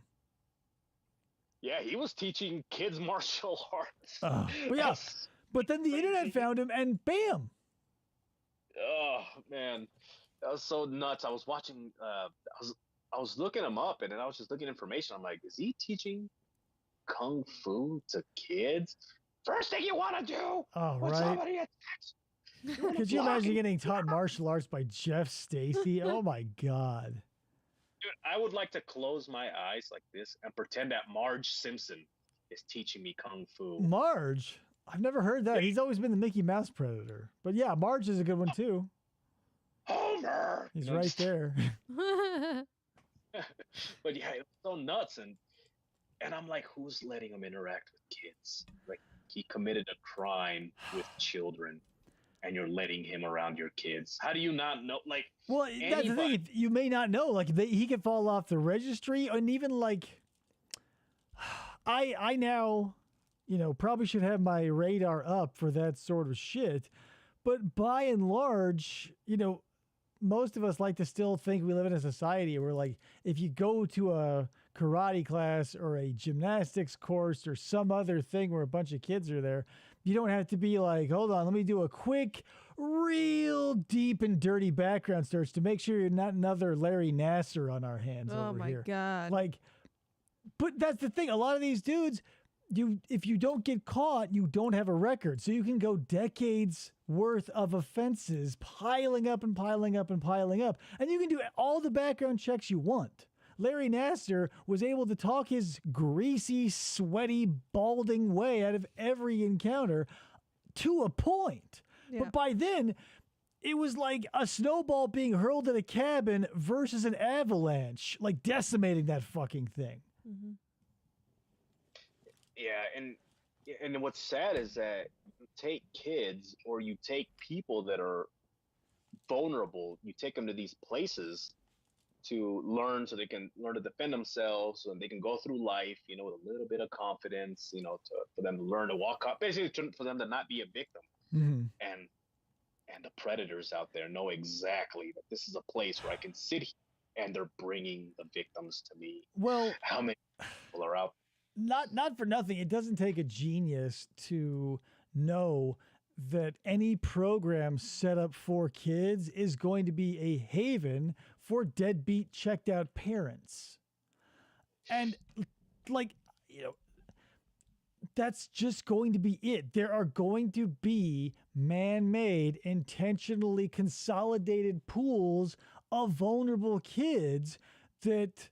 Yeah, he was teaching kids martial arts. But then the internet found him and bam. Oh, man. That was so nuts. I was watching, I was looking him up, and then I was just looking at information. I'm like, is he teaching Kung Fu to kids? First thing you want to do when somebody attacks. Could you imagine getting taught martial arts by Jeff Stacy? Oh my God. Dude, I would like to close my eyes like this and pretend that Marge Simpson is teaching me Kung Fu. Marge? I've never heard that. He's always been the Mickey Mouse Predator. But yeah, Marge is a good one too. Homer! He's right there. But yeah, it's so nuts. And I'm like, who's letting him interact with kids? Like, he committed a crime with children, and you're letting him around your kids. How do you not know? Like, well, that's the thing. You may not know. Like, he could fall off the registry, and even like, I now, probably should have my radar up for that sort of shit. But by and large, most of us like to still think we live in a society where, like, if you go to a karate class or a gymnastics course or some other thing where a bunch of kids are there, you don't have to be like, hold on, let me do a quick, real deep and dirty background search to make sure you're not another Larry Nassar on our hands over here. Oh my God. Like, but that's the thing. A lot of these dudes, if you don't get caught, you don't have a record. So you can go decades worth of offenses piling up and piling up and piling up. And you can do all the background checks you want. Larry Nassar was able to talk his greasy, sweaty, balding way out of every encounter to a point. Yeah. But by then, it was like a snowball being hurled at a cabin versus an avalanche, like decimating that fucking thing. Mm-hmm. Yeah, and what's sad is that you take kids or you take people that are vulnerable, you take them to these places to learn so they can learn to defend themselves and they can go through life, with a little bit of confidence, for them to learn to walk up, basically for them to not be a victim. Mm-hmm. And the predators out there know exactly that this is a place where I can sit here and they're bringing the victims to me. Well, how many people are out there? Not for nothing. It doesn't take a genius to know that any program set up for kids is going to be a haven for deadbeat, checked out parents. And that's just going to be it. There are going to be man-made, intentionally consolidated pools of vulnerable kids that,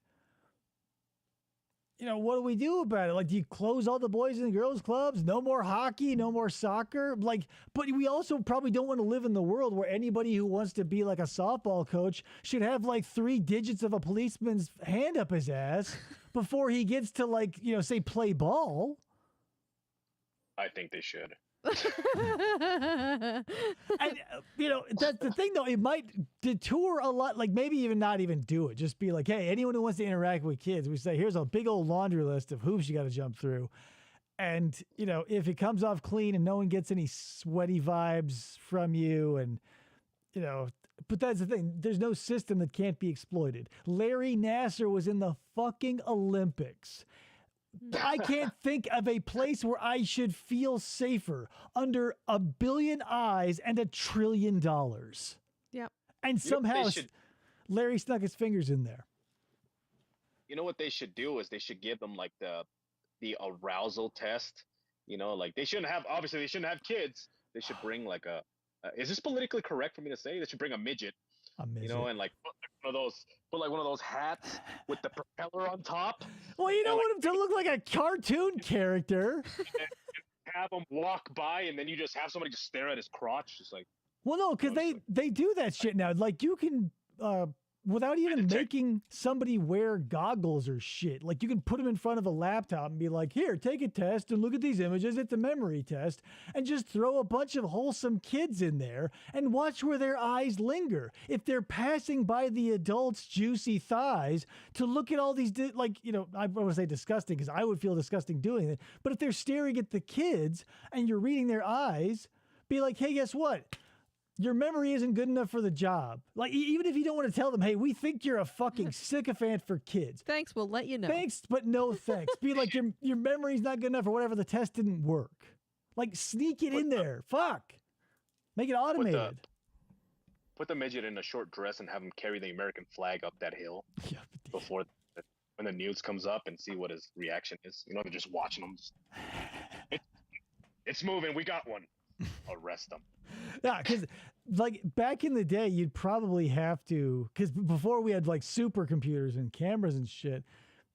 what do we do about it? Like, do you close all the boys and girls clubs? No more hockey, no more soccer? Like, but we also probably don't want to live in the world where anybody who wants to be like a softball coach should have like 3 digits of a policeman's hand up his ass before he gets to, like, say play ball. I think they should. And, that's the thing, though. It might detour a lot. Like, maybe even not even do it. Just be like, hey, anyone who wants to interact with kids, we say, here's a big old laundry list of hoops you got to jump through. And, if it comes off clean and no one gets any sweaty vibes from you and, but that's the thing. There's no system that can't be exploited. Larry Nassar was in the fucking Olympics. I can't think of a place where I should feel safer under 1 billion eyes and $1 trillion. Yep. And somehow Larry snuck his fingers in there. You know what they should do is they should give them like the arousal test. Like they shouldn't have kids. They should bring like is this politically correct for me to say? They should bring a midget. And like put one of those hats with the propeller on top. Well, you don't want him to look like a cartoon character. have him walk by, and then you just have somebody just stare at his crotch, just like. Well, no, because they do that shit now. Like you can, without even making somebody wear goggles or shit. Like you can put them in front of a laptop and be like, here, take a test and look at these images. It's a memory test, and just throw a bunch of wholesome kids in there and watch where their eyes linger. If they're passing by the adults' juicy thighs to look at all these, like, you know, I want to say disgusting because I would feel disgusting doing it. But if they're staring at the kids and you're reading their eyes, be like, hey, guess what? Your memory isn't good enough for the job. Like, even if you don't want to tell them, hey, we think you're a fucking sycophant for kids. Thanks, we'll let you know. Thanks, but no thanks. Be like, your memory's not good enough or whatever, the test didn't work. Like, sneak it in there. Fuck. Make it automated. Put the midget in a short dress and have him carry the American flag up that hill before when the news comes up and see what his reaction is. You know, they're just watching him. It's moving. We got one. Arrest him. Yeah, because like back in the day, you'd probably have to, because before we had like supercomputers and cameras and shit,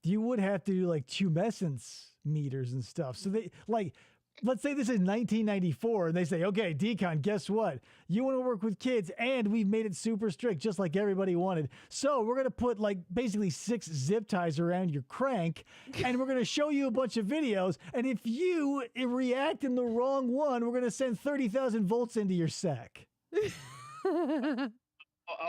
you would have to do like tumescence meters and stuff. So they like, let's say this is 1994 and they say, okay, Dkon, guess what? You want to work with kids and we've made it super strict, just like everybody wanted. So we're going to put like basically 6 zip ties around your crank and we're going to show you a bunch of videos. And if you react in the wrong one, we're going to send 30,000 volts into your sack. I'll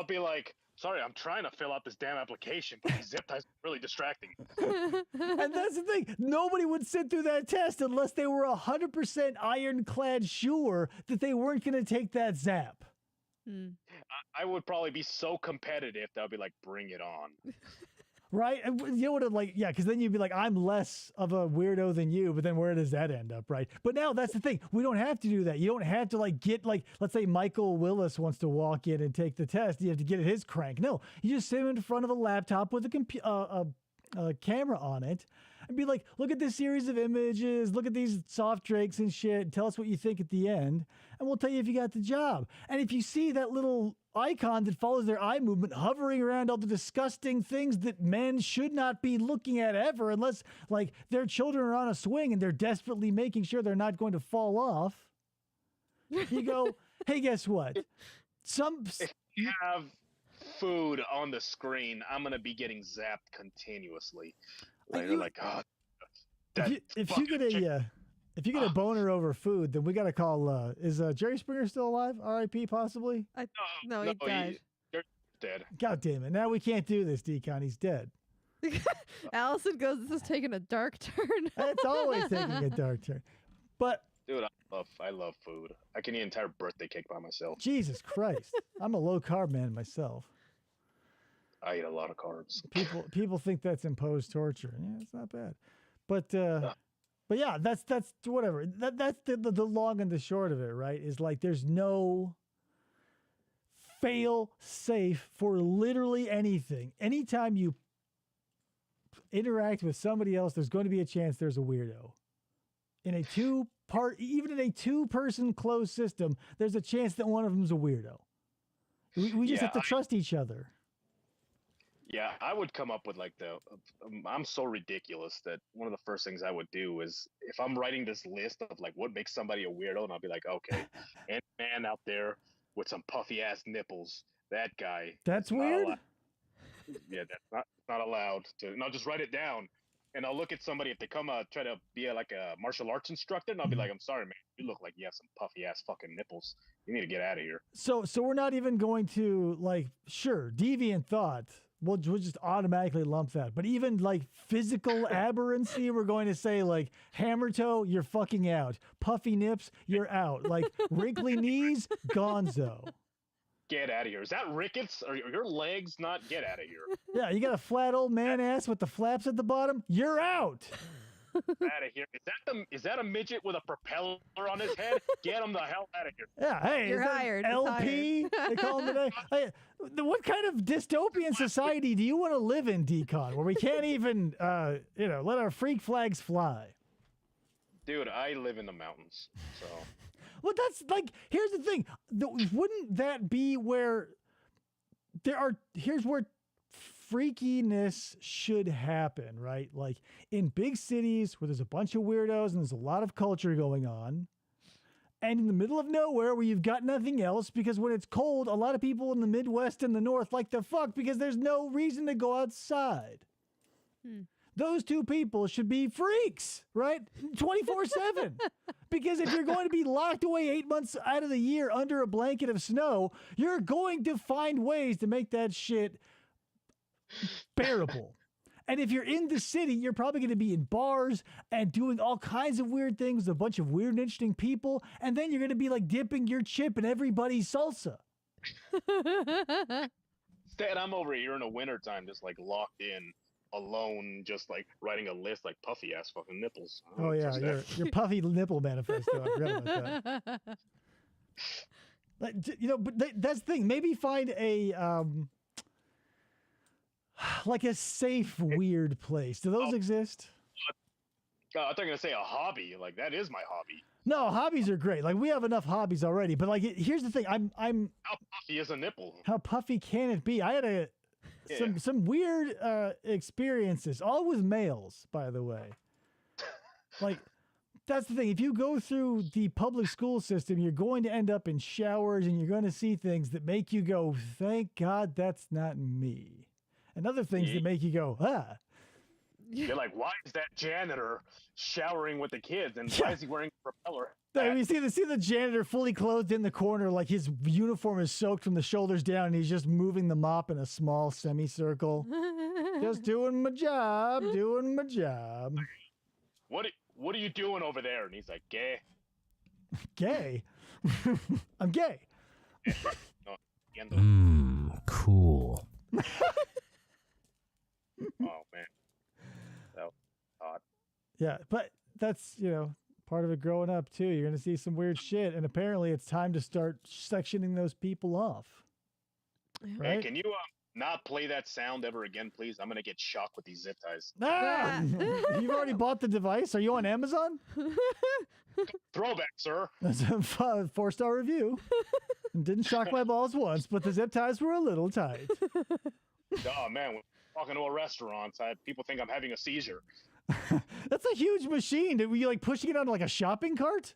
be like, sorry, I'm trying to fill out this damn application, but these zip ties are really distracting. And that's the thing. Nobody would sit through that test unless they were 100% ironclad sure that they weren't going to take that zap. I would probably be so competitive that I'd be like, bring it on. Right? And you would have like, yeah, because then you'd be like, I'm less of a weirdo than you, but then where does that end up, right? But now that's the thing. We don't have to do that. You don't have to like get like, let's say Michael Willis wants to walk in and take the test. You have to get at his crank. No, you just sit him in front of a laptop with a camera on it and be like, look at this series of images, look at these soft drakes and shit, tell us what you think at the end, and we'll tell you if you got the job. And if you see that little icon that follows their eye movement hovering around all the disgusting things that men should not be looking at ever unless like their children are on a swing and they're desperately making sure they're not going to fall off, you go, hey, guess what? If you have food on the screen, I'm going to be getting zapped continuously. Like, oh, if you get a boner over food, then we got to call, is Jerry Springer still alive? R.I.P. possibly? No, he died. You're dead. God damn it. Now we can't do this, Dkon. He's dead. Allison goes, this is taking a dark turn. It's always taking a dark turn. But dude, I love food. I can eat an entire birthday cake by myself. Jesus Christ. I'm a low carb man myself. I eat a lot of carbs. People think that's imposed torture. Yeah, it's not bad. But yeah, that's whatever. That's the long and the short of it, right? Is like there's no fail safe for literally anything. Anytime you interact with somebody else, there's going to be a chance there's a weirdo. Even in a 2-person closed system, there's a chance that one of them's a weirdo. We just have to trust each other. Yeah, I would come up with like I'm so ridiculous that one of the first things I would do is if I'm writing this list of like what makes somebody a weirdo, and I'll be like, okay, and man out there with some puffy ass nipples, that guy. That's weird. Yeah, that's not allowed to. And I'll just write it down, and I'll look at somebody if they come try to be like a martial arts instructor, and I'll be like, I'm sorry, man, you look like you have some puffy ass fucking nipples. You need to get out of here. So we're not even going to like, sure, deviant thought. We'll just automatically lump that. But even like physical aberrancy, we're going to say like hammer toe, you're fucking out. Puffy nips, you're out. Like wrinkly knees, gonzo. Get out of here. Is that rickets? Or your legs not? Get out of here. Yeah, you got a flat old man ass with the flaps at the bottom? You're out. Out of here. Is that a midget with a propeller on his head? Get him the hell out of here. Yeah, hey, you're hired. LP, they call him today. Hey, what kind of dystopian society do you want to live in, Dkon, where we can't even, let our freak flags fly? Dude, I live in the mountains, so. Well, that's like, here's the thing. Wouldn't that be where here's where freakiness should happen, right? Like in big cities where there's a bunch of weirdos and there's a lot of culture going on. And in the middle of nowhere where you've got nothing else, because when it's cold, a lot of people in the Midwest and the North like to fuck because there's no reason to go outside. Those two people should be freaks, right? 24/7. Because if you're going to be locked away 8 months out of the year under a blanket of snow, you're going to find ways to make that shit bearable. And if you're in the city, you're probably going to be in bars and doing all kinds of weird things with a bunch of weird and interesting people. And then you're going to be like dipping your chip in everybody's salsa. Instead, I'm over here in the wintertime, just like locked in, alone, just like writing a list like puffy ass fucking nipples. Oh yeah, your puffy nipple manifesto. I forgot about that. Like, you know, but that's the thing. Maybe find a like a safe weird place. Do those exist? I thought you were gonna say a hobby. Like that is my hobby. No, hobbies are great. Like we have enough hobbies already. But like, here's the thing. I'm. How puffy is a nipple? How puffy can it be? I had some weird experiences, all with males, by the way. Like, that's the thing. If you go through the public school system, you're going to end up in showers and you're going to see things that make you go, thank God that's not me. And other things that make you go, ah. You're like, why is that janitor showering with the kids? And why is he wearing a propeller? You see the janitor fully clothed in the corner, like his uniform is soaked from the shoulders down, and he's just moving the mop in a small semicircle. Just doing my job. What are you doing over there? And he's like, gay. Gay? I'm gay. Cool. Oh, man. That was odd. Yeah, but that's, you know, part of it growing up, too. You're going to see some weird shit, and apparently it's time to start sectioning those people off. Right? Hey, can you not play that sound ever again, please? I'm going to get shocked with these zip ties. Ah! You've already bought the device? Are you on Amazon? Throwback, sir. That's a 4-star review. Didn't shock my balls once, but the zip ties were a little tight. Oh, man. When I'm walking to a restaurant, people think I'm having a seizure. That's a huge machine. Were you like pushing it on like a shopping cart?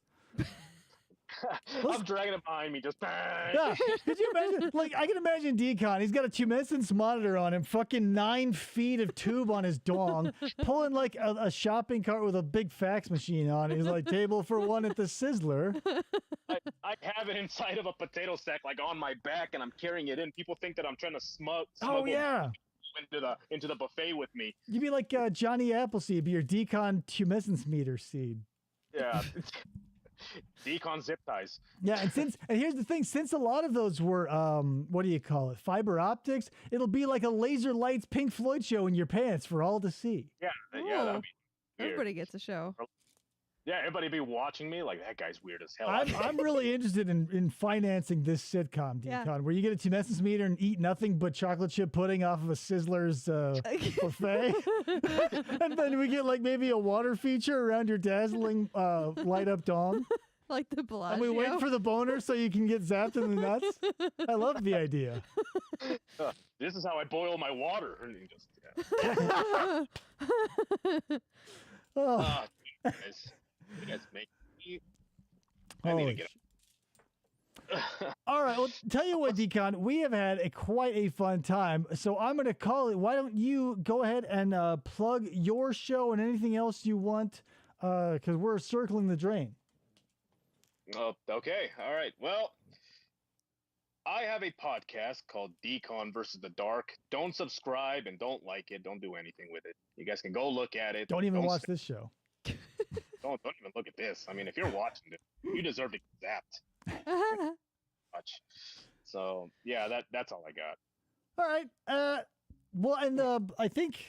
I'm dragging it behind me, just bang. Yeah. Could you imagine? Like, I can imagine Dkon. He's got a tumescence monitor on him, fucking 9 feet of tube on his dong, pulling like a shopping cart with a big fax machine on it. He's like, table for one at the Sizzler. I have it inside of a potato sack, like on my back, and I'm carrying it in. People think that I'm trying to smuggle into the buffet with me. You'd be like Johnny Appleseed, be your Dkon tumescence meter seed. Yeah. Dkon zip ties. Yeah, and here's the thing, since a lot of those were what do you call it, fiber optics, it'll be like a laser lights Pink Floyd show in your pants for all to see. Yeah, that'd be weird. Everybody gets a show. Yeah, everybody be watching me like, that guy's weird as hell. I'm really interested in financing this sitcom, Dkon, where you get a tumescence meter and eat nothing but chocolate chip pudding off of a Sizzler's buffet. And then we get like maybe a water feature around your dazzling light up dong. Like the Bellagio. And we wait for the boner so you can get zapped in the nuts. I love the idea. This is how I boil my water. And you just, Oh. You guys make me. I need to get All right. Well, tell you what, Dkon, we have had quite a fun time. So I'm going to call it. Why don't you go ahead and plug your show and anything else you want? Because we're circling the drain. Oh, okay. All right. Well, I have a podcast called Dkon versus the Dark. Don't subscribe and don't like it. Don't do anything with it. You guys can go look at it. Don't even watch this show. Don't even look at this. I mean, if you're watching it, you deserve to get zapped. Much. So yeah, that's all I got. All right. Well, and I think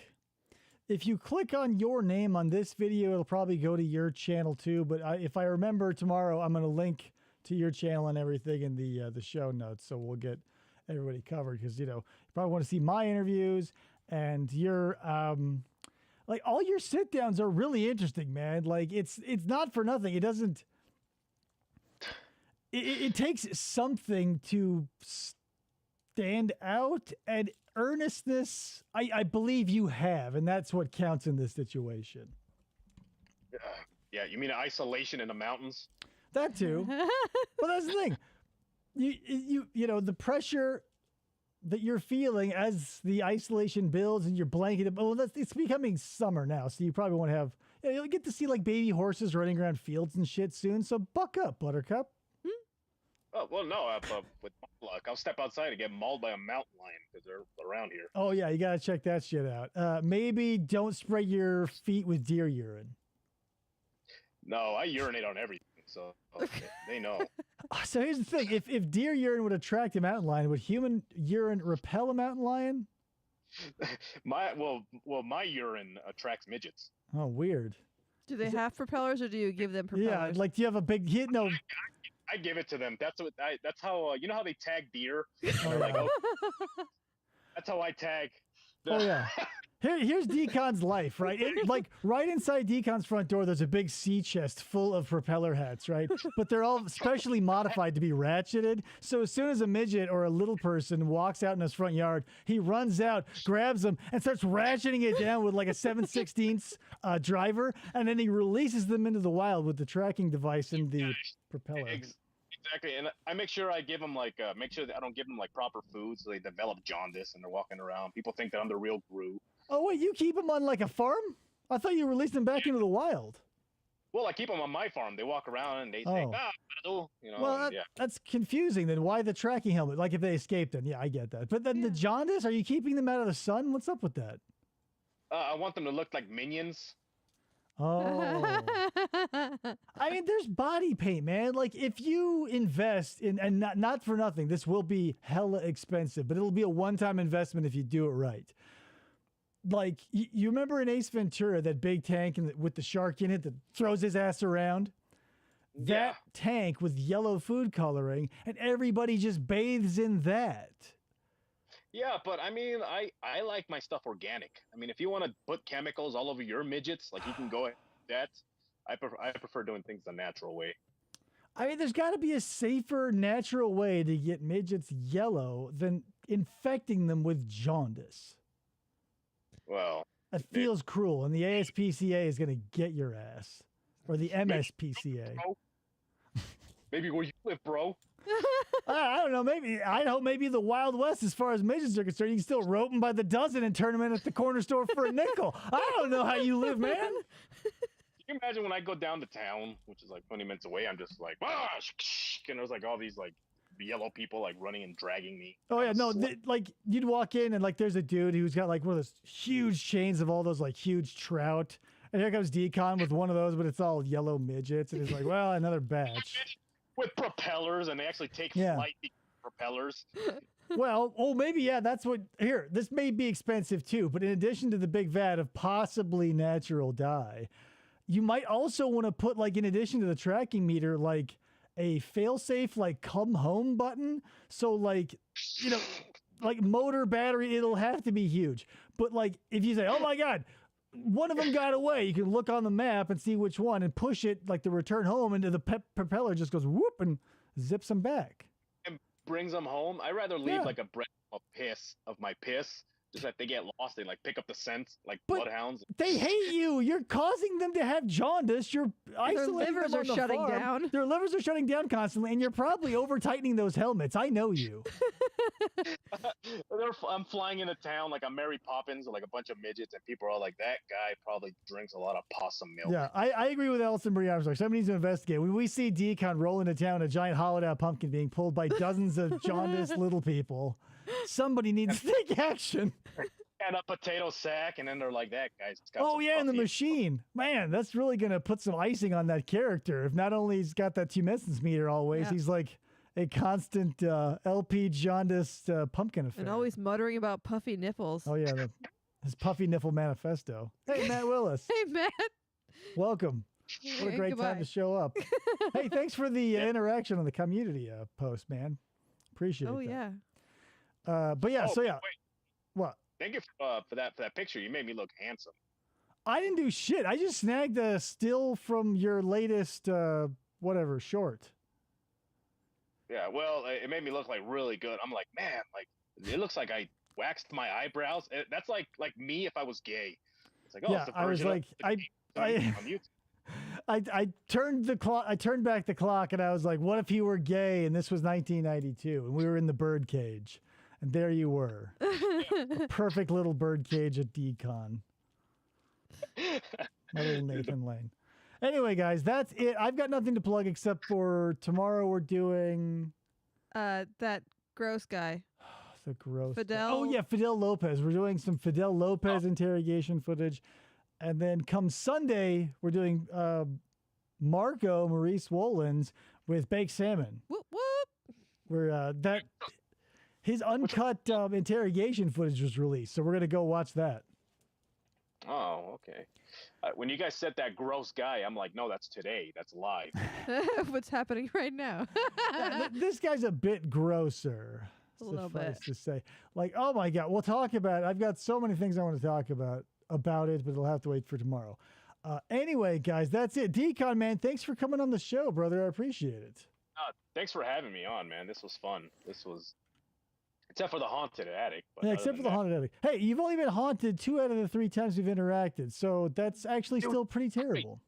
if you click on your name on this video, it'll probably go to your channel too. But if I remember tomorrow, I'm going to link to your channel and everything in the show notes, so we'll get everybody covered. Because you probably want to see my interviews and your like all your sit downs are really interesting, man. Like it's not for nothing. It doesn't. It takes something to stand out, and earnestness, I believe you have, and that's what counts in this situation. Yeah, you mean isolation in the mountains? That too. But that's the thing. You know, the pressure that you're feeling as the isolation builds and you're blanketed. Well, it's becoming summer now, so you probably won't have. You'll get to see like baby horses running around fields and shit soon. So buck up, Buttercup. Oh well, no. With my luck, I'll step outside and get mauled by a mountain lion because they're around here. Oh yeah, you gotta check that shit out. Maybe don't spray your feet with deer urine. No, I urinate on everything, so they know. So here's the thing: if deer urine would attract a mountain lion, would human urine repel a mountain lion? My urine attracts midgets. Oh, weird. Do they have propellers, or do you give them propellers? Yeah, like do you have a big hit? No. I give it to them. That's how you know how they tag deer. Oh, like, yeah. That's how I tag. Oh yeah. Here's Dkon's life, right? Like right inside Dkon's front door, there's a big sea chest full of propeller hats, right? But they're all specially modified to be ratcheted. So as soon as a midget or a little person walks out in his front yard, he runs out, grabs them, and starts ratcheting it down with like a 7/16 driver, and then he releases them into the wild with the tracking device and the propeller. Exactly, and I make sure I give them make sure that I don't give them like proper food, so they develop jaundice and they're walking around. People think that I'm the real Gru. Oh wait, you keep them on like a farm? I thought you released them back into the wild. Well, I keep them on my farm. They walk around and they say, you know. Well, that's confusing. Then why the tracking helmet? Like if they escaped, then yeah, I get that. But then the jaundice, are you keeping them out of the sun? What's up with that? I want them to look like minions. Oh. I mean, there's body paint, man. Like if you invest in, and not for nothing, this will be hella expensive, but it'll be a one-time investment if you do it right. Like you remember in Ace Ventura, that big tank with the shark in it that throws his ass around? That tank with yellow food coloring, and everybody just bathes in that. Yeah, but I mean, I like my stuff organic. I mean, if you want to put chemicals all over your midgets, like you can go ahead with that. I prefer doing things the natural way. I mean, there's got to be a safer, natural way to get midgets yellow than infecting them with jaundice. Well, that feels cruel, and the ASPCA is going to get your ass, or the MSPCA. Maybe where you live, bro. I don't know. Maybe the Wild West, as far as midgets are concerned, you can still rope them by the dozen and turn them in at the corner store for a nickel. I don't know how you live, man. Can you imagine when I go down to town, which is like 20 minutes away, I'm just like, and there's like all these like yellow people like running and dragging me. Oh yeah, no, like you'd walk in and like there's a dude who's got like one of those huge chains of all those like huge trout, and here comes Dkon with one of those, but it's all yellow midgets, and he's like, well, another batch. With propellers, and they actually take flight propellers. Well, maybe, that's what, here, this may be expensive too, but in addition to the big vat of possibly natural dye, you might also want to put, like, in addition to the tracking meter, like, a fail-safe, like, come home button. So, like, you know, like, motor, battery, it'll have to be huge. But, like, if you say, oh, my God, one of them got away, you can look on the map and see which one and push it, like, the return home, into the propeller just goes whoop and zips them back. And brings them home. I'd rather leave, like, a breath of my piss. Just that they get lost, they like pick up the scent like bloodhounds. They hate you. You're causing them to have jaundice. You're isolating them on the farm. Their livers are shutting down. Their livers are shutting down constantly, and you're probably over tightening those helmets. I know you. I'm flying into town like I'm Mary Poppins with like a bunch of midgets, and people are all like, "That guy probably drinks a lot of possum milk." Yeah, I agree with Ellison Marie Armstrong. Somebody needs to investigate. When we see Dkon roll into town, a giant hollowed-out pumpkin being pulled by dozens of jaundiced little people. Somebody needs to take action. And a potato sack, and then they're like, that guy's got and the machine. Man, that's really going to put some icing on that character. If not only he's got that tumescence meter always, he's like a constant LP jaundiced pumpkin affair. And always muttering about puffy nipples. Oh, yeah, his puffy nipple manifesto. Hey, Matt Willis. Hey, Matt. Welcome. What a great time to show up. Hey, thanks for the interaction on the community post, man. Appreciate it. Oh, yeah. But yeah, wait. What? Thank you for that picture. You made me look handsome. I didn't do shit. I just snagged a still from your latest short. Yeah, well, it made me look like really good. I'm like, man, like It looks like I waxed my eyebrows. That's like me if I was gay. It's like, oh, Yeah, it's the I was version like, of on YouTube. I turned the clock. I turned back the clock, and I was like, "What if you were gay?" And this was 1992, and we were in the birdcage, and there you were, a perfect little birdcage at Dkon. My little Nathan Lane. Anyway, guys, that's it. I've got nothing to plug except for tomorrow we're doing that gross guy. the gross. Fidel. Oh yeah, Fidel Lopez. We're doing some Fidel Lopez interrogation footage. And then come Sunday, we're doing Marco Maurice Wolins with baked salmon. Whoop whoop. Where his uncut interrogation footage was released, so we're gonna go watch that. Oh, okay. When you guys said that gross guy, I'm like, no, that's today. That's live. What's happening right now? This guy's a bit grosser. A little suffice bit. to say, like, oh my God, we'll talk about it. I've got so many things I want to talk about it, but it'll have to wait for tomorrow. Anyway, guys, that's it. Dkon, man, thanks for coming on the show, brother. I appreciate it. Thanks for having me on, man. This was fun. Except for the haunted attic. But Yeah, except for the haunted attic. Hey, you've only been haunted 2 out of the 3 times we've interacted, so that's actually still pretty terrible.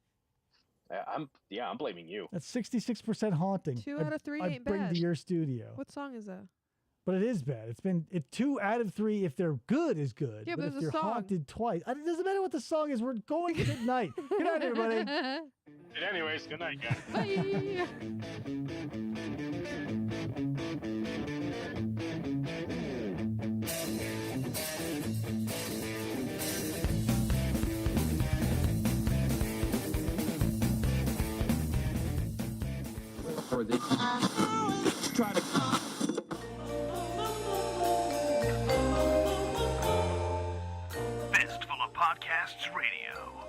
I'm blaming you. That's 66% haunting. 2 out of 3 I ain't bring bad. to your studio. What song is that? But it is bad. It's been 2 out of 3 if they're good is good. Yeah, but if there's a you're song. haunted twice, it doesn't matter what the song is. We're going good night. Good night, everybody. And anyways, good night, guys. Bye. Fistful of Podcasts Radio.